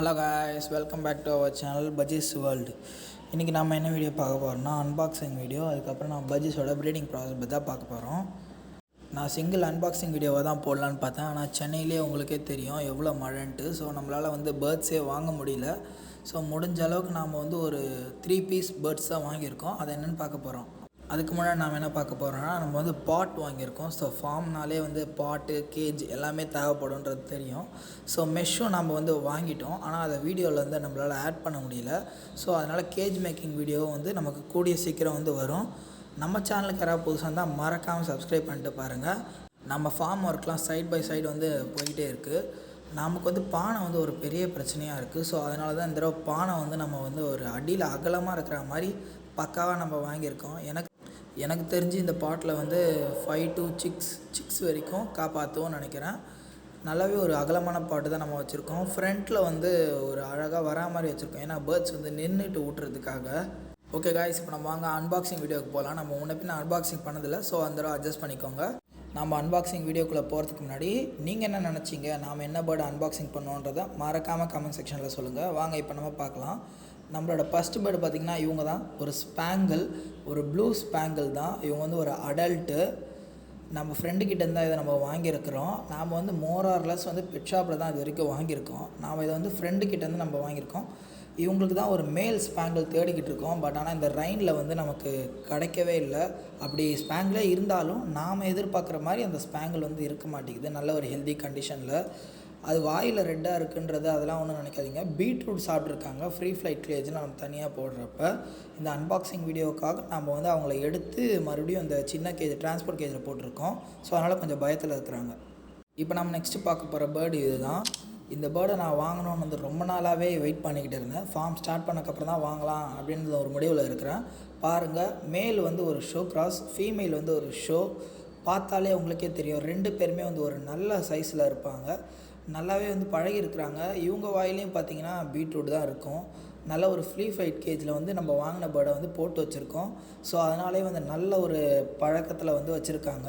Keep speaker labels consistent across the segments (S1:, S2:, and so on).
S1: Hello guys, welcome back to our channel Bajjis world. இன்றைக்கி நம்ம என்ன வீடியோ பார்க்க போகிறோம்னா அன்பாக்சிங் வீடியோ. அதுக்கப்புறம் நான் பஜ்ஜீஸோட ப்ரீடிங் ப்ராசஸ் பற்றி தான் பார்க்க போகிறோம். நான் சிங்கிள் அன்பாக்சிங் வீடியோவை தான் போடலான்னு பார்த்தேன். ஆனால் சென்னையிலே உங்களுக்கே தெரியும் எவ்வளோ மழைன்ட்டு. ஸோ நம்மளால் பேர்ட்ஸே வாங்க முடியல. ஸோ முடிஞ்ச அளவுக்கு நாம் ஒரு 3 பீஸ் பேர்ட்ஸ் தான் வாங்கியிருக்கோம். அதை என்னென்னு பார்க்க போகிறோம். அதுக்கு முன்னாடி நாம் என்ன பார்க்க போகிறோம்னா நம்ம பாட் வாங்கியிருக்கோம். ஸோ ஃபார்ம்னாலே பாட்டு கேஜ் எல்லாமே தேவைப்படுன்றது தெரியும். ஸோ மெஷ்ஷும் நம்ம வாங்கிட்டோம். ஆனால் அதை வீடியோவில் நம்மளால் ஆட் பண்ண முடியல. ஸோ அதனால் கேஜ் மேக்கிங் வீடியோ நமக்கு கூடிய சீக்கிரம் வரும். நம்ம சேனலுக்கு யாராவது புதுசாக இருந்தால் மறக்காமல் சப்ஸ்கிரைப் பண்ணிட்டு பாருங்கள். நம்ம ஃபார்ம் ஒர்க்லாம் சைட் பை சைடு போயிட்டே இருக்குது. நமக்கு பானை ஒரு பெரிய பிரச்சனையாக இருக்குது. ஸோ அதனால தான் இந்த தடவை பானை நம்ம ஒரு அடியில் அகலமாக இருக்கிற மாதிரி பக்காவாக நம்ம வாங்கியிருக்கோம். எனக்கு தெரிஞ்சு இந்த பாட்டில் 5 to 6 வரைக்கும் காப்பாற்றுவோம்னு நினைக்கிறேன். நல்லாவே ஒரு அகலமான பாட்டு தான் நம்ம வச்சுருக்கோம். ஃப்ரண்ட்டில் ஒரு அழகாக வரா மாதிரி வச்சுருக்கோம். ஏன்னா பேர்ட்ஸ் நின்றுட்டு ஊட்டுறதுக்காக. ஓகே காய்ஸ், இப்போ நம்ம வாங்க அன்பாக்சிங் வீடியோவுக்கு போகலாம். நம்ம முன்னே அன்பாக்சிங் பண்ணதில்லை. ஸோ அந்த தடவை அட்ஜஸ்ட் பண்ணிக்கோங்க. நம்ம அன்பாக்சிங் வீடியோக்குள்ளே போகிறதுக்கு முன்னாடி நீங்கள் என்ன நினச்சிங்க, நாம் என்ன பேர்டு அன்பாக்சிங் பண்ணோன்றதை மறக்காமல் கமெண்ட் செக்ஷனில் சொல்லுங்கள். வாங்க இப்போ நம்ம பார்க்கலாம். நம்மளோட ஃபஸ்ட்டு பேர்டு பார்த்திங்கன்னா இவங்க தான். ஒரு ஸ்பேங்கிள், ஒரு ப்ளூ ஸ்பேங்கிள் தான். இவங்க ஒரு அடல்ட்டு. நம்ம ஃப்ரெண்டுக்கிட்ட தான் இதை நம்ம வாங்கியிருக்கிறோம். நாம் மோரார்லெஸ் பெட் ஷாப்பில் தான் இது வரைக்கும் வாங்கியிருக்கோம். நாம் இதை ஃப்ரெண்டுக்கிட்டேருந்து நம்ம வாங்கியிருக்கோம். இவங்களுக்கு தான் ஒரு மேல் ஸ்பேங்கிள் தேடிக்கிட்டு இருக்கோம். பட் ஆனால் இந்த ரைனில் நமக்கு கிடைக்கவே இல்லை. அப்படி ஸ்பேங்கிளே இருந்தாலும் நாம் எதிர்பார்க்குற மாதிரி அந்த ஸ்பேங்கிள் இருக்க மாட்டேங்குது நல்ல ஒரு ஹெல்தி கண்டிஷனில். அது வாயில் ரெட்டாக இருக்குன்றது அதெல்லாம் ஒன்றும் நினைக்காதீங்க. பீட்ரூட் சாப்பிட்ருக்காங்க. ஃப்ரீ ஃப்ளைட் கேஜில் நம்ம தனியாக போடுறப்ப இந்த அன்பாக்சிங் வீடியோக்காக நம்ம அவங்கள எடுத்து மறுபடியும் அந்த சின்ன கேஜ் டிரான்ஸ்போர்ட் கேஜில் போட்டிருக்கோம். ஸோ அதனால் கொஞ்சம் பயத்தில் இருக்கிறாங்க. இப்போ நம்ம நெக்ஸ்ட்டு பார்க்க போகிற பேர்டு இது தான். இந்த பேர்டை நான் வாங்கணும்னு ரொம்ப நாளாகவே வெயிட் பண்ணிக்கிட்டு இருந்தேன். ஃபார்ம் ஸ்டார்ட் பண்ணக்கப்புறம் தான் வாங்கலாம் அப்படின்ற ஒரு முடிவில் இருக்கிறேன். பாருங்கள், மேல் ஒரு ஷோ கிராஸ், ஃபீமேல் ஒரு ஷோ. பார்த்தாலே உங்களுக்கே தெரியும் 2 பேருமே ஒரு நல்ல சைஸில் இருப்பாங்க. நல்லாவே பழகி இருக்கிறாங்க. இவங்க வாயிலையும் பார்த்திங்கன்னா பீட்ரூட் தான் இருக்கும். நல்ல ஒரு ஃப்ரீ ஃபைட் கேஜில் நம்ம வாங்கின பேர்டை போட்டு வச்சுருக்கோம். ஸோ அதனாலே நல்ல ஒரு பழக்கத்தில் வச்சுருக்காங்க.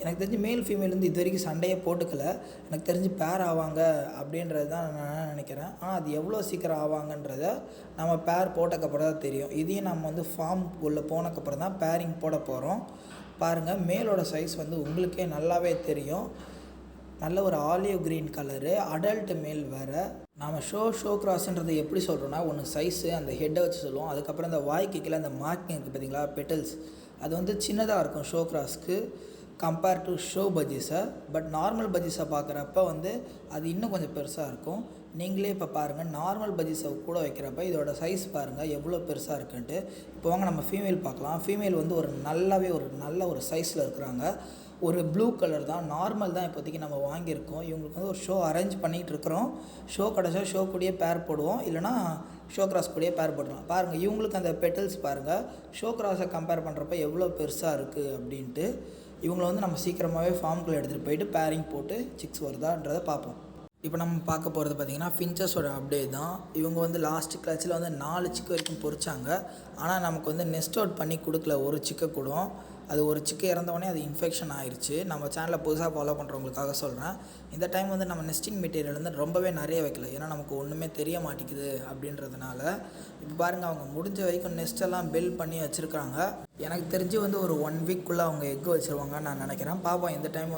S1: எனக்கு தெரிஞ்சு மேல் ஃபீமேல் இது வரைக்கும் சண்டையே போட்டுக்கல. எனக்கு தெரிஞ்சு பேர் ஆவாங்க அப்படின்றது தான் நான் நினைக்கிறேன். ஆனால் அது எவ்வளோ சீக்கிரம் ஆவாங்கன்றத நம்ம பேர் போட்டக்கப்புறம் தான் தெரியும். இதையும் நம்ம ஃபார்ம் உள்ளே போனக்கப்புறம் தான் பேரிங் போட போகிறோம். பாருங்கள், மேலோட சைஸ் உங்களுக்கே நல்லாவே தெரியும். நல்ல ஒரு ஆலிவ் க்ரீன் கலரு, அடல்ட் மேல் வேறு. நாம் ஷோ கிராஸ்ன்றது எப்படி சொல்கிறோன்னா, ஒன்று சைஸு அந்த ஹெட்டை வச்சு சொல்லுவோம். அதுக்கப்புறம் இந்த வாய்க்கு கீழே அந்த மார்க்கிங் இருக்குது பார்த்தீங்களா, பெட்டல்ஸ், அது சின்னதாக இருக்கும் ஷோ கிராஸ்க்கு கம்பேர் டு ஷோ பஜ்ஜீஸை. பட் நார்மல் பஜ்ஜீஸை பார்க்குறப்ப அது இன்னும் கொஞ்சம் பெருசாக இருக்கும். நீங்களே இப்போ பாருங்கள், நார்மல் பஜ்ஜீஸை கூட வைக்கிறப்ப இதோட சைஸ் பாருங்கள் எவ்வளோ பெருசாக இருக்குன்ட்டு. இப்போ வாங்க நம்ம ஃபீமேல் பார்க்கலாம். ஃபீமேல் ஒரு நல்லாவே நல்ல ஒரு சைஸில் இருக்கிறாங்க. ஒரு ப்ளூ கலர் தான், நார்மல் தான் இப்போதைக்கு நம்ம வாங்கியிருக்கோம். இவங்களுக்கு ஒரு ஷோ அரேஞ்ச் பண்ணிகிட்டு இருக்கிறோம். ஷோ கிடச்சா ஷோ கூடயே பேர் போடுவோம், இல்லைனா ஷோ கிராஸ் கூடயே பேர் போடலாம். பாருங்கள், இவங்களுக்கு அந்த பெட்டல்ஸ் பாருங்கள் ஷோ கிராஸை கம்பேர் பண்ணுறப்ப எவ்வளோ பெருசாக இருக்குது அப்படின்ட்டு. இவங்களை நம்ம சீக்கிரமாகவே ஃபார்முக்குள்ளே எடுத்துகிட்டு போயிட்டு பேரிங் போட்டு சிக்ஸ் வருதான்றதை பார்ப்போம். இப்போ நம்ம பார்க்க போகிறது பார்த்திங்கன்னா ஃபின்ச்சஸோட அப்டேட் தான். இவங்க லாஸ்ட் கிளாச்சில் 4 சிக்கு வரைக்கும் பொறிச்சாங்க. ஆனால் நமக்கு நெஸ்ட் அவுட் பண்ணி கொடுக்கல ஒரு சிக்கை கூட. அது ஒரு சிக்கு இறந்தவொடனே அது இன்ஃபெக்ஷன் ஆயிடுச்சு. நம்ம சேனலில் புதுசாக ஃபாலோ பண்ணுறவங்களுக்காக சொல்கிறேன். இந்த டைம் நம்ம நெஸ்டிங் மெட்டீரியல் ரொம்பவே நிறைய வைக்கல. ஏன்னா நமக்கு ஒன்றுமே தெரிய மாட்டேங்குது அப்படின்றதுனால. இப்போ பாருங்கள், அவங்க முடிஞ்ச வரைக்கும் நெஸ்ட்டெல்லாம் பில்ட் பண்ணி வச்சுருக்காங்க. எனக்கு தெரிஞ்சு ஒரு 1 வீக்குள்ளே அவங்க எக்கு வச்சுருவாங்கன்னு நான் நினைக்கிறேன். பார்ப்போம் இந்த டைம்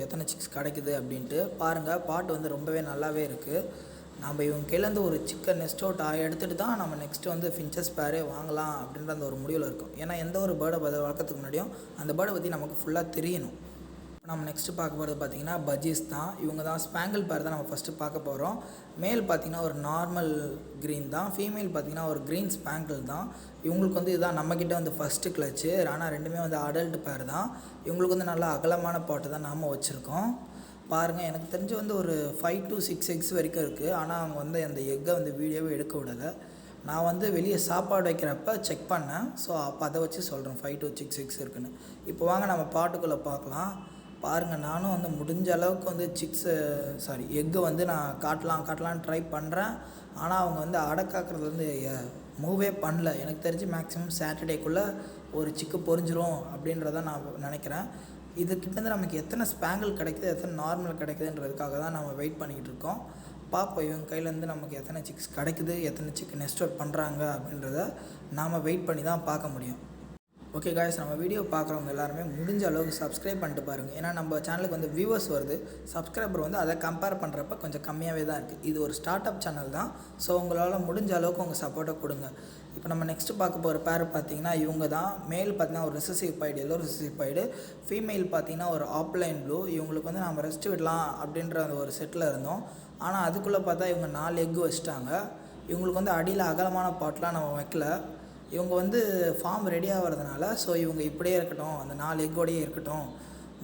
S1: எத்தனை சிக்ஸ் கிடைக்குது அப்படின்ட்டு. பாருங்கள், பாட்டு ரொம்பவே நல்லாவே இருக்குது. நம்ம இவங்க கீழேருந்து ஒரு சிக்கன் நெஸ்ட் அவுட் எடுத்துகிட்டு தான் நம்ம நெக்ஸ்ட்டு ஃபின்ச்சஸ் பேரே வாங்கலாம் அப்படின்ற அந்த ஒரு முடிவில் இருக்கும். ஏன்னா எந்த ஒரு பேர்டை வளர்க்கறதுக்கு முன்னாடியும் அந்த பேர்டை பற்றி நமக்கு ஃபுல்லாக தெரியணும். நம்ம நெக்ஸ்ட்டு பார்க்க போகிறது பார்த்திங்கன்னா பஜ்ஜீஸ் தான். இவங்க தான் ஸ்பேங்கிள் பேர் தான் நம்ம ஃபஸ்ட்டு பார்க்க போகிறோம். மேல் பார்த்திங்கன்னா ஒரு நார்மல் க்ரீன் தான், ஃபீமேல் பார்த்திங்கன்னா ஒரு க்ரீன் ஸ்பேங்கிள் தான். இவங்களுக்கு இதுதான் நம்மக்கிட்ட ஃபஸ்ட்டு கிளச்சு. ஆனால் ரெண்டுமே அடல்ட் பேர் தான். இவங்களுக்கு நல்லா அகலமான பாட்டு தான் நாம் வச்சுருக்கோம். பாருங்கள், எனக்கு தெரிஞ்சு ஒரு 5 to 6 எக்ஸ் வரைக்கும் இருக்குது. ஆனால் அவங்க அந்த எக்கை வீடியோவே எடுக்க விடலை. நான் வெளியே சாப்பாடு வைக்கிறப்ப செக் பண்ணேன். ஸோ அப்போ அதை வச்சு சொல்கிறேன் 5 to 6 எக்ஸ் இருக்குன்னு. இப்போ வாங்க நம்ம பாட்டுக்குள்ளே பார்க்கலாம். பாருங்கள், நானும் முடிஞ்ச அளவுக்கு எக்கு நான் காட்டலான்னு ட்ரை பண்ணுறேன். ஆனால் அவங்க அடக்காக்குறது மூவே பண்ணல. எனக்கு தெரிஞ்சு மேக்ஸிமம் சாட்டர்டேக்குள்ளே ஒரு சிக்கு பொரிஞ்சிரும் அப்படின்றத நான் நினைக்கிறேன். இதுக்கிட்டேருந்து நமக்கு எத்தனை ஸ்பேங்கிள் கிடைக்குது, எத்தனை நார்மல் கிடைக்குதுன்றதுக்காக தான் நம்ம வெயிட் பண்ணிக்கிட்டு இருக்கோம். பார்ப்போம் இவங்க கையிலேருந்து நமக்கு எத்தனை சிக்ஸ் கிடைக்குது, எத்தனை சிக்கு நெஸ்ட் அவுட் பண்ணுறாங்க அப்படின்றத நாம் வெயிட் பண்ணி தான் பார்க்க முடியும். ஓகே காய்ஸ், நம்ம வீடியோ பார்க்குறவங்க எல்லாருமே முடிஞ்ச அளவுக்கு சப்ஸ்கிரைப் பண்ணிட்டு பாருங்கள். ஏன்னா நம்ம சேனலுக்கு வந்து வியூவர்ஸ் வருது, சப்ஸ்கிரைபர் வந்து அதை கம்பேர் பண்ணுறப்ப கொஞ்சம் கம்மியாகவே தான் இருக்குது. இது ஒரு ஸ்டார்ட் அப் சேனல் தான். ஸோ உங்களால் முடிஞ்ச அளவுக்கு உங்கள் சப்போர்ட்டை கொடுங்க. இப்போ நம்ம நெக்ஸ்ட்டு பார்க்க போகிற பேர் பார்த்திங்கன்னா இவங்க தான். மேல் பார்த்திங்கன்னா ஒரு recessive Baidu, yellow recessive Baidu. Female பார்த்திங்கன்னா ஒரு ஆப்லைன் ப்ளூ. இவங்களுக்கு வந்து நம்ம ரெஸ்ட் விடலாம் அப்படின்ற அந்த ஒரு செட்டில் இருந்தோம். ஆனால் அதுக்குள்ளே பார்த்தா இவங்க 4 எக்கு வச்சுட்டாங்க. இவங்களுக்கு வந்து அடியில் அகலமான பாட்டெலாம் நம்ம வைக்கல. இவங்க வந்து ஃபார்ம் ரெடியாக வரதுனால ஸோ இவங்க இப்படியே இருக்கட்டும், அந்த 4 எக்கோடையே இருக்கட்டும்.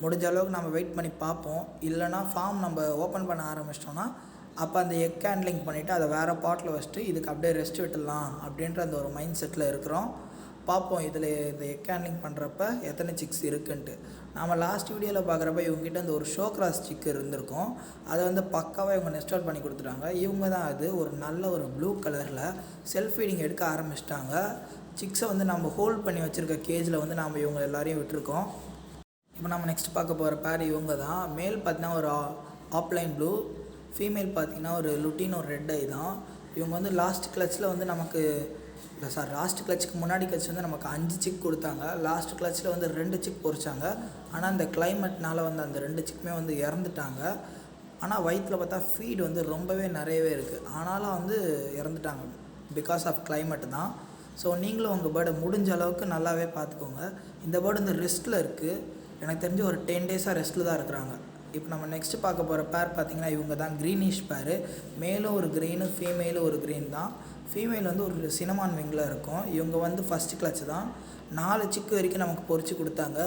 S1: முடிஞ்ச அளவுக்கு நம்ம வெயிட் பண்ணி பார்ப்போம். இல்லைனா ஃபார்ம் நம்ம ஓப்பன் பண்ண ஆரம்பிச்சிட்டோன்னா அப்போ அந்த எக் ஹேண்ட்லிங் பண்ணிவிட்டு அதை வேறு பாட்டில் வச்சுட்டு இதுக்கு அப்படியே ரெஸ்ட் விட்டுடலாம் அப்படின்ற அந்த ஒரு மைண்ட் செட்டில் இருக்கிறோம். பார்ப்போம் இதில் இந்த எக் ஹேண்ட்லிங் பண்ணுறப்ப எத்தனை சிக்ஸ் இருக்குன்ட்டு. நம்ம லாஸ்ட் வீடியோவில் பார்க்குறப்ப இவங்ககிட்ட அந்த ஒரு ஷோ கிராஸ் சிக்கு இருந்திருக்கும். அதை வந்து பக்காவாக இவங்க நெஸ்ட் அவுட் பண்ணி கொடுத்துட்டாங்க. இவங்க தான் அது ஒரு நல்ல ஒரு ப்ளூ கலரில் செல்ஃப் ஃபீடிங் எடுக்க ஆரம்பிச்சிட்டாங்க. சிக்ஸை வந்து நம்ம ஹோல்ட் பண்ணி வச்சுருக்க கேஜில் வந்து நம்ம இவங்க எல்லாரையும் விட்டுருக்கோம். இப்போ நம்ம நெக்ஸ்ட் பார்க்க போகிற பேர் இவங்க தான். மேல் பார்த்திங்கன்னா ஒரு ஆப்லைன் ப்ளூ, ஃபீமேல் பார்த்திங்கன்னா ஒரு லுட்டின் ஒரு ரெட் ஐ தான். இவங்க வந்து லாஸ்ட் கிளச்சில் வந்து நமக்கு லாஸ்ட் கிளச்சுக்கு முன்னாடி கிளச் வந்து நமக்கு 5 சிக் கொடுத்தாங்க. லாஸ்ட் கிளச்சில் வந்து 2 சிக் பொறிச்சாங்க. ஆனால் இந்த கிளைமேட்னால வந்து அந்த 2 சிக்குமே வந்து இறந்துட்டாங்க. ஆனால் வயிற்றில் பார்த்தா ஃபீட் வந்து ரொம்பவே நிறையவே இருக்குது. ஆனாலும் வந்து இறந்துட்டாங்க பிகாஸ் ஆஃப் கிளைமேட் தான். ஸோ நீங்களும் உங்கள் பேர்டை முடிஞ்ச அளவுக்கு நல்லாவே பார்த்துக்கோங்க. இந்த பேர்டு வந்து ரெஸ்ட்டில் இருக்குது. எனக்கு தெரிஞ்சு ஒரு 10 டேஸாக ரெஸ்ட்டில் தான் இருக்கிறாங்க. இப்போ நம்ம நெக்ஸ்ட்டு பார்க்க போகிற பேர் பார்த்திங்கன்னா இவங்க தான் க்ரீனிஷ் பேர். மேலும் ஒரு க்ரீனு, ஃபீமேலும் ஒரு க்ரீன் தான். ஃபீமேல் வந்து ஒரு சினமான் விங்கில் இருக்கும். இவங்க வந்து ஃபஸ்ட்டு கிளச் தான். 4 சிக்கு வரைக்கும் நமக்கு பொறிச்சு கொடுத்தாங்க.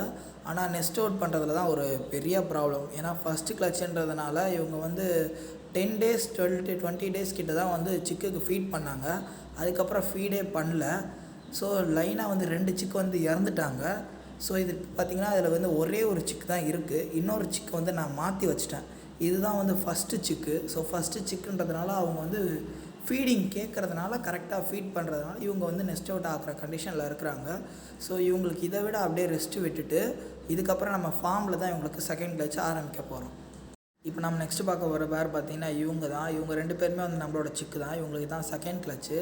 S1: ஆனால் நெஸ்ட் அவுட் பண்ணுறதுல தான் ஒரு பெரிய ப்ராப்ளம். ஏன்னா ஃபஸ்ட்டு கிளச்சுன்றதுனால இவங்க வந்து 10 டேஸ் 20 டேஸ் கிட்ட தான் வந்து சிக்குக்கு ஃபீட் பண்ணாங்க. அதுக்கப்புறம் ஃபீடே பண்ணல. ஸோ லைனாக வந்து 2 சிக்கு வந்து இறந்துட்டாங்க. ஸோ இது பார்த்திங்கன்னா அதில் வந்து ஒரே ஒரு சிக்கு தான் இருக்குது. இன்னொரு சிக்கு வந்து நான் மாற்றி வச்சிட்டேன். இதுதான் வந்து ஃபஸ்ட்டு சிக்கு. ஸோ ஃபஸ்ட்டு சிக்குன்றதுனால அவங்க வந்து ஃபீடிங் கேட்குறதுனால கரெக்டாக ஃபீட் பண்ணுறதுனால இவங்க வந்து நெஸ்ட் அவுட் ஆகிற கண்டிஷனில் இருக்கிறாங்க. ஸோ இவங்களுக்கு இதை விட அப்படியே ரெஸ்ட்டு விட்டுட்டு இதுக்கப்புறம் நம்ம ஃபார்மில் தான் இவங்களுக்கு செகண்ட் கிளச் ஆரம்பிக்க போகிறோம். இப்போ நம்ம நெக்ஸ்ட்டு பார்க்க போகிற பேர் பார்த்திங்கன்னா இவங்க தான். இவங்க 2 பேருமே வந்து நம்மளோட சிக்கு தான். இவங்களுக்கு தான் செகண்ட் கிளச்சு.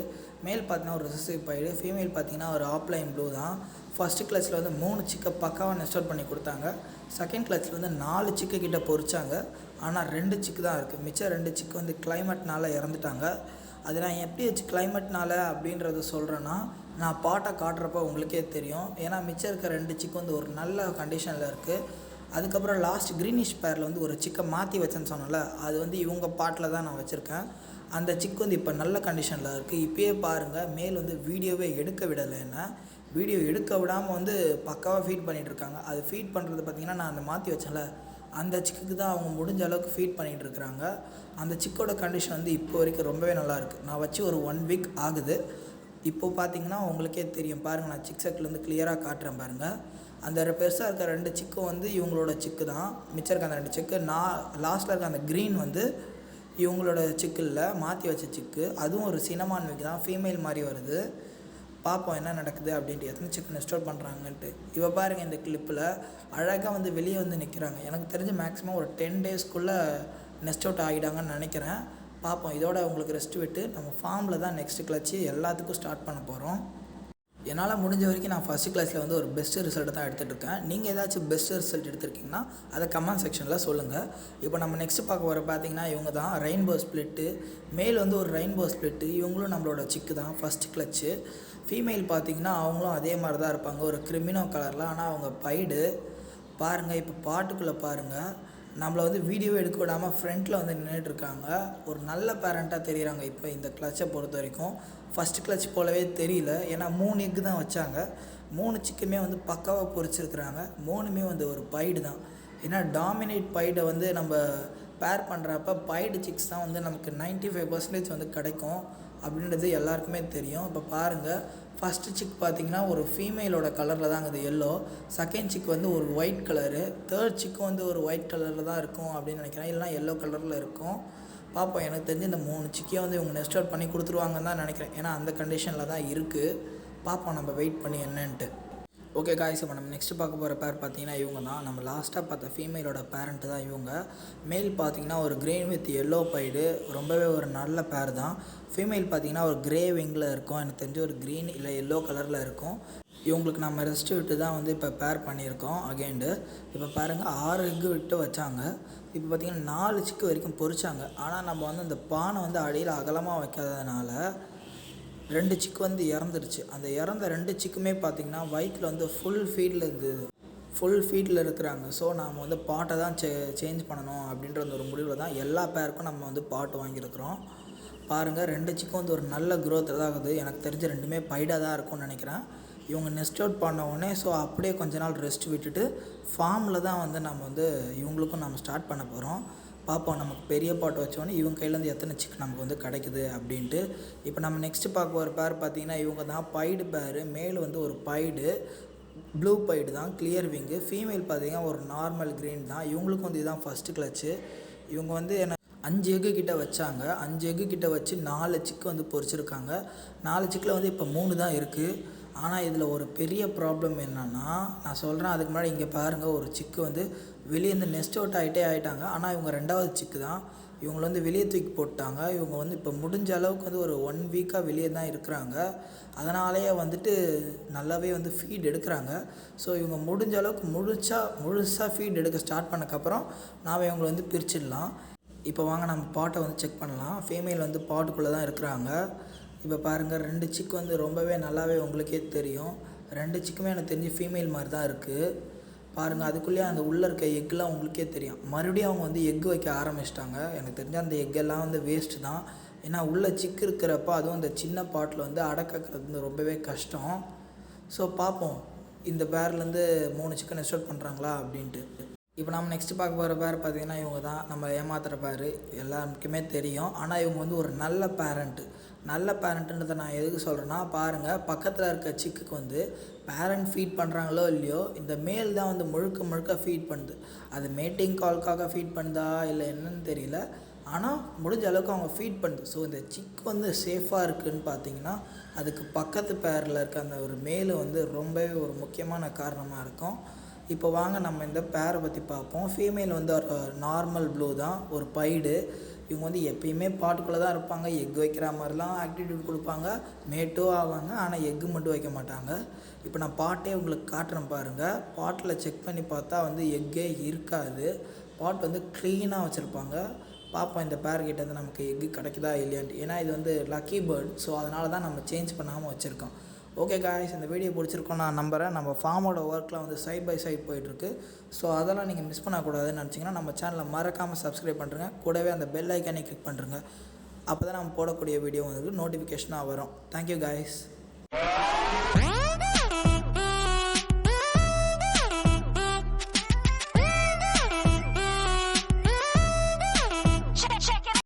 S1: மேல் பார்த்திங்கன்னா ஒரு ரிசசிவ் பைடு, ஃபீமேல் பார்த்திங்கன்னா ஒரு ஆப்லைன் ப்ளூ தான். ஃபஸ்ட்டு கிளச்சில் வந்து 3 சிக்கை பக்காவாக நெஸ்ட் அவுட் பண்ணி கொடுத்தாங்க. செகண்ட் கிளச்சில் வந்து 4 சிக்கு கிட்ட பொறிச்சாங்க. ஆனால் 2 சிக்கு தான் இருக்குது. மிச்சம் 2 சிக்கு வந்து கிளைமேட்னால இறந்துட்டாங்க. அது நான் எப்படி வச்சு கிளைமேட்னால அப்படின்றத சொல்கிறேன்னா நான் பாட்டை காட்டுறப்போ உங்களுக்கே தெரியும். ஏன்னா மிச்சம் இருக்க 2 சிக்கு வந்து ஒரு நல்ல கண்டிஷனில் இருக்குது. அதுக்கப்புறம் லாஸ்ட் க்ரீனிஷ் பேரில் வந்து ஒரு சிக்கை மாற்றி வச்சேன்னு சொன்னல, அது வந்து இவங்க பாட்டில் தான் நான் வச்சுருக்கேன். அந்த சிக்கு வந்து இப்போ நல்ல கண்டிஷனில் இருக்குது. இப்போயே பாருங்கள், மேல் வந்து வீடியோவே எடுக்க விடலை. என்ன வீடியோ எடுக்க விடாமல் வந்து பக்காவாக ஃபீட் பண்ணிகிட்ருக்காங்க. அது ஃபீட் பண்ணுறது பார்த்திங்கன்னா நான் அந்த மாற்றி வச்சேன்ல, அந்த சிக்குக்கு தான் அவங்க முடிஞ்ச அளவுக்கு ஃபீட் பண்ணிகிட்டு இருக்கிறாங்க. அந்த சிக்கோட கண்டிஷன் வந்து இப்போ வரைக்கும் ரொம்பவே நல்லாயிருக்கு. நான் வச்சு ஒரு 1 வீக் ஆகுது. இப்போது பார்த்திங்கன்னா உங்களுக்கே தெரியும் பாருங்கள், நான் சிக் சர்க்கிள்லேருந்து கிளியராக காட்டுறேன் பாருங்கள். அந்த பெருசாக இருக்க 2 சிக்கும் வந்து இவங்களோட சிக்கு தான். மிச்சம் இருக்க அந்த 2 சிக்கு லாஸ்ட்டில் இருக்க அந்த க்ரீன் வந்து இவங்களோட சிக்கு இல்லை, மாற்றி வச்ச சிக்கு. அதுவும் ஒரு சினமான் விக் தான், ஃபீமேல் மாதிரி வருது. பார்ப்போம் என்ன நடக்குது அப்படின்ட்டு, எத்தனை சிக்கு நெஸ்ட் அவுட் பண்ணுறாங்கன்ட்டு. இவ பாருங்கள், இந்த கிளிப்பில் அழகாக வந்து வெளியே வந்து நிற்கிறாங்க. எனக்கு தெரிஞ்சு மேக்ஸிமம் ஒரு 10 டேஸ்க்குள்ளே நெஸ்ட் அவுட் ஆகிடாங்கன்னு நினைக்கிறேன். பார்ப்போம். இதோட உங்களுக்கு ரெஸ்ட் விட்டு நம்ம ஃபார்மில் தான் நெக்ஸ்ட்டு கிளச்சு எல்லாத்துக்கும் ஸ்டார்ட் பண்ண போகிறோம். என்னால் முடிஞ்ச வரைக்கும் நான் ஃபஸ்ட்டு கிளாஸில் வந்து ஒரு பெஸ்ட்டு ரிசல்ட்டு தான் எடுத்துகிட்டு இருக்கேன். நீங்கள் ஏதாச்சும் பெஸ்ட்டு ரிசல்ட் எடுத்திருக்கீங்கன்னா அதை கமெண்ட் செக்ஷனில் சொல்லுங்கள். இப்போ நம்ம நெக்ஸ்ட்டு பார்க்க வர பார்த்திங்கன்னா இவங்க தான் ரெயின்போ ஸ்ப்ளிட்டு. மேல் வந்து ஒரு ரெயின்போ ஸ்ப்ளிட்டு. இவங்களும் நம்மளோட சிக்கு தான், ஃபஸ்ட்டு கிளச்சு. ஃபீமேல் பார்த்திங்கன்னா அவங்களும் அதே மாதிரி தான் இருப்பாங்க, ஒரு கிரிமினோ கலரில். ஆனால் அவங்க பைடு பாருங்கள். இப்போ பாட்டுக்குள்ளே பாருங்கள், நம்மளை வந்து வீடியோவே எடுக்க விடாமல் ஃப்ரண்ட்டில் வந்து நின்றுட்டுருக்காங்க. ஒரு நல்ல பேரண்ட்டாக தெரியுறாங்க இப்போ இந்த கிளச்சை பொறுத்த வரைக்கும். ஃபஸ்ட்டு கிளச் போலவே தெரியல. ஏன்னா 3 எக்கு தான் வச்சாங்க. 3 சிக்குமே வந்து பக்காவாக பொறிச்சிருக்கிறாங்க. 3மே வந்து ஒரு பைடு தான். ஏன்னா டாமினேட் பைடை வந்து நம்ம பேர் பண்ணுறப்ப பைடு சிக்ஸ் தான் வந்து நமக்கு 95% வந்து கிடைக்கும் அப்படின்றது எல்லாருக்குமே தெரியும். இப்போ பாருங்கள், ஃபஸ்ட்டு சிக் பார்த்திங்கன்னா ஒரு ஃபீமேலோட கலரில் தாங்க இது எல்லோ. செகண்ட் சிக் வந்து ஒரு ஒயிட் கலரு. தேர்ட் சிக்கும் வந்து ஒரு ஒயிட் கலரில் தான் இருக்கும் அப்படின்னு நினைக்கிறேன், இல்லைனா எல்லோ கலரில் இருக்கும். பார்ப்போம். எனக்கு தெரிஞ்சு இந்த 3 சிக்கையும் வந்து இவங்க நெஸ்ட் அவுட் பண்ணி கொடுத்துருவாங்கன்னு தான் நினைக்கிறேன். ஏன்னா அந்த கண்டிஷனில் தான் இருக்குது. பார்ப்போம் நம்ம வெயிட் பண்ணி என்னன்ட்டு. ஓகே காய்ஸ், இப்போ நம்ம நெக்ஸ்ட்டு பார்க்க போகிற பேர் பார்த்தீங்கன்னா இவங்க தான். நம்ம லாஸ்ட்டாக பார்த்த ஃபீமேலோட பேரண்ட்டு தான் இவங்க. மேல் பார்த்தீங்கன்னா ஒரு க்ரீன் வித் எல்லோ பைடு, ரொம்பவே ஒரு நல்ல பேர் தான். ஃபீமேல் பார்த்தீங்கன்னா ஒரு க்ரே விங்கில் இருக்கும், எனக்கு தெரிஞ்சு ஒரு க்ரீன் இல்லை எல்லோ கலரில் இருக்கும். இவங்களுக்கு நம்ம ரெஸ்ட்டு விட்டு தான் வந்து இப்போ பேர் பண்ணியிருக்கோம் அகெயின்டு. இப்போ பாருங்கள் 6 எக்கு விட்டு வச்சாங்க. இப்போ பார்த்திங்கன்னா 4 சிக்கு வரைக்கும் பொரிச்சாங்க. ஆனால் நம்ம வந்து அந்த பானை வந்து அடியில் அகலமாக வைக்காததுனால 2 சிக்கு வந்து இறந்துருச்சு. அந்த இறந்த 2 சிக்குமே பார்த்திங்கன்னா வயிற்றில் வந்து ஃபுல் ஃபீடில் இருக்கிறாங்க. ஸோ நாம் வந்து பாட்டை தான் சேஞ்ச் பண்ணணும் அப்படின்ற ஒரு முடிவில் தான் எல்லா பேருக்கும் நம்ம வந்து பாட்டு வாங்கியிருக்கிறோம். பாருங்கள் 2 சிக்கும் வந்து ஒரு நல்ல க்ரோத் தான் ஆகுது. எனக்கு தெரிஞ்ச 2மே பைடாக தான் இருக்கும்னு நினைக்கிறேன். இவங்க நெஸ்ட் அவுட் பண்ண உடனே ஸோ அப்படியே கொஞ்ச நாள் ரெஸ்ட் விட்டுட்டு ஃபார்மில் தான் வந்து நம்ம வந்து இவங்களுக்கும் நம்ம ஸ்டார்ட் பண்ண போகிறோம். பார்ப்போம் நமக்கு பெரிய பாட்டு வச்சோன்னே இவங்க கையிலேருந்து எத்தனை சிக்கு நமக்கு வந்து கிடைக்குது அப்படின்ட்டு. இப்போ நம்ம நெக்ஸ்ட்டு பார்க்க போகிற பேர் பார்த்திங்கன்னா இவங்க தான் பைடு பேர். மேல் வந்து ஒரு பைடு, ப்ளூ பைடு தான், கிளியர் விங்கு. ஃபீமேல் பார்த்திங்கன்னா ஒரு நார்மல் க்ரீன் தான். இவங்களுக்கும் வந்து இதுதான் ஃபஸ்ட்டு கிளச்சு. இவங்க வந்து என்ன 5 எக்கு கிட்ட வச்சாங்க. 5 எக்கு கிட்ட வச்சு 4 சிக்கு வந்து பொரிச்சிருக்காங்க. 4 சிக்கில் வந்து இப்போ 3 தான் இருக்குது. ஆனால் இதில் ஒரு பெரிய ப்ராப்ளம் என்னென்னா, நான் சொல்கிறேன் அதுக்கு முன்னாடி இங்கே பாருங்கள், ஒரு சிக்கு வந்து வெளியே இருந்து நெஸ்ட் அவுட் ஆகிட்டாங்க. ஆனால் இவங்க 2வது சிக்கு தான். இவங்களை வந்து வெளியே தூக்கி போட்டாங்க. இவங்க வந்து இப்போ முடிஞ்ச அளவுக்கு வந்து ஒரு 1 வீக்காக வெளியே தான் இருக்கிறாங்க. அதனாலேயே வந்துட்டு நல்லாவே வந்து ஃபீட் எடுக்கிறாங்க. ஸோ இவங்க முடிஞ்ச அளவுக்கு முழுசாக ஃபீட் எடுக்க ஸ்டார்ட் பண்ணக்கப்புறம் நாம் இவங்களை வந்து பிரிச்சிடலாம். இப்போ வாங்க நம்ம பாட்டை வந்து செக் பண்ணலாம். ஃபீமேல் வந்து பாட்டுக்குள்ளே தான் இருக்கிறாங்க. இப்போ பாருங்கள் 2 சிக்கு வந்து ரொம்பவே நல்லாவே உங்களுக்கே தெரியும். 2 சிக்குமே எனக்கு தெரிஞ்சு ஃபீமேல் மாதிரி தான் இருக்குது. பாருங்கள் அதுக்குள்ளேயே அந்த உள்ளே இருக்க எக்கெலாம் உங்களுக்கே தெரியும். மறுபடியும் அவங்க வந்து எக்கு வைக்க ஆரம்பிச்சிட்டாங்க. எனக்கு தெரிஞ்ச அந்த எக்கெல்லாம் வந்து வேஸ்ட்டு தான். ஏன்னா உள்ளே சிக்கு இருக்கிறப்ப அதுவும் அந்த சின்ன பாட்டில் வந்து அடக்கிறது வந்து ரொம்பவே கஷ்டம். ஸோ பார்ப்போம் இந்த பேர்லேருந்து 3 சிக்கன் நெஸ்ட் அவுட் பண்ணுறாங்களா அப்படின்ட்டு. இப்போ நம்ம நெக்ஸ்ட்டு பார்க்க போகிற பேர் பார்த்திங்கன்னா இவங்க தான் நம்ம ஏமாத்துகிற பேர், எல்லாருக்குமே தெரியும். ஆனால் இவங்க வந்து ஒரு நல்ல பேரண்ட்டுன்றதை நான் எதுக்கு சொல்கிறேன்னா, பாருங்கள் பக்கத்தில் இருக்க சிக்குக்கு வந்து பேரண்ட் ஃபீட் பண்ணுறாங்களோ இல்லையோ, இந்த மேல் தான் வந்து முழுக்க ஃபீட் பண்ணுது. அது மேட்டிங் கால்க்காக ஃபீட் பண்ணுதா இல்லை என்னன்னு தெரியல, ஆனால் முடிஞ்ச அளவுக்கு அவங்க ஃபீட் பண்ணுது. ஸோ இந்த சிக்கு வந்து சேஃபாக இருக்குதுன்னு பார்த்தீங்கன்னா அதுக்கு பக்கத்து பேரில் இருக்க அந்த ஒரு மேல் வந்து ரொம்பவே ஒரு முக்கியமான காரணமாக இருக்கும். இப்போ வாங்க நம்ம இந்த பேரை பற்றி பார்ப்போம். ஃபீமேல் வந்து ஒரு நார்மல் ப்ளூ தான், ஒரு பைடு. இவங்க வந்து எப்பயுமே பாட்டுக்குள்ளே தான் இருப்பாங்க. எக் வைக்கிற மாதிரிலாம் ஆக்டிவிட்டி கொடுப்பாங்க, மேட்டும் ஆவாங்க. ஆனால் எக்கு மட்டும் வைக்க மாட்டாங்க. இப்போ நான் பாட்டே உங்களுக்கு காட்டுறேன் பாருங்கள். பாட்டில் செக் பண்ணி பார்த்தா வந்து எக்கே இருக்காது. பாட் வந்து க்ளீனாக வச்சுருப்பாங்க. பார்ப்போம் இந்த பேர்கிட்ட வந்து நமக்கு எக்கு கிடைக்குதா இல்லையான்ட்டு. ஏன்னா இது வந்து லக்கி பேர்ட், ஸோ அதனால தான் நம்ம சேஞ்ச் பண்ணாமல் வச்சுருக்கோம். ஓகே காய்ஸ், இந்த வீடியோ பிடிச்சிருக்கோம் நான் நம்புகிறேன். நம்ம ஃபார்மோட ஒர்க்லாம் வந்து சைட் பை சைட் போயிட்டுருக்கு. ஸோ அதெல்லாம் நீங்கள் மிஸ் பண்ணக்கூடாதுன்னு நினச்சிங்கன்னா நம்ம சேனலை மறக்காமல் சப்ஸ்கிரைப் பண்ணுறங்க. கூடவே அந்த பெல் ஐக்கானே கிளிக் பண்ணுறங்க. அப்போ தான் நம்ம போடக்கூடிய வீடியோ வந்து நோட்டிஃபிகேஷனாக வரும். Thank you guys.